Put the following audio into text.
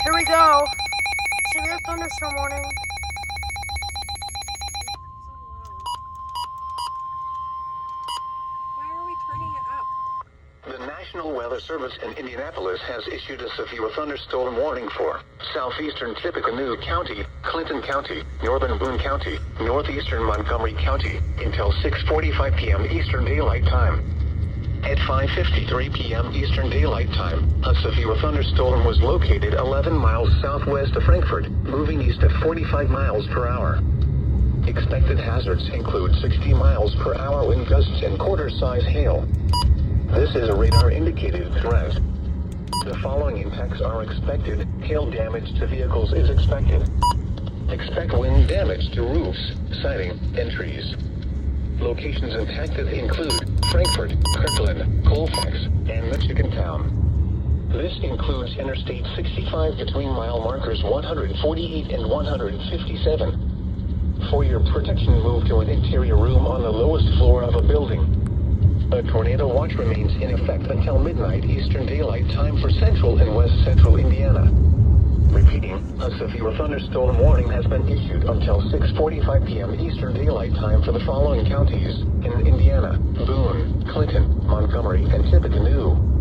Here we go. Severe thunderstorm warning. Why are we turning it up? The National Weather Service in Indianapolis has issued a severe thunderstorm warning for southeastern Tippecanoe County, Clinton County, northern Boone County, northeastern Montgomery County, until 6:45 p.m. Eastern Daylight Time. At 5:53 p.m. Eastern Daylight Time, a severe thunderstorm was located 11 miles southwest of Frankfort, moving east at 45 miles per hour. Expected hazards include 60 miles per hour wind gusts and quarter-size hail. This is a radar-indicated threat. The following impacts are expected. Hail damage to vehicles is expected. Expect wind damage to roofs, siding, and trees. Locations impacted include Frankfort, Kirkland, Colfax, and Michigan Town. This includes Interstate 65 between mile markers 148 and 157. For your protection, move to an interior room on the lowest floor of a building. A tornado watch remains in effect until midnight Eastern Daylight Time for central and west central Indiana. Repeating, a severe thunderstorm warning has been issued until 6:45 p.m. Eastern Daylight Time for the following counties in Indiana: Boone, Clinton, Montgomery, and Tippecanoe.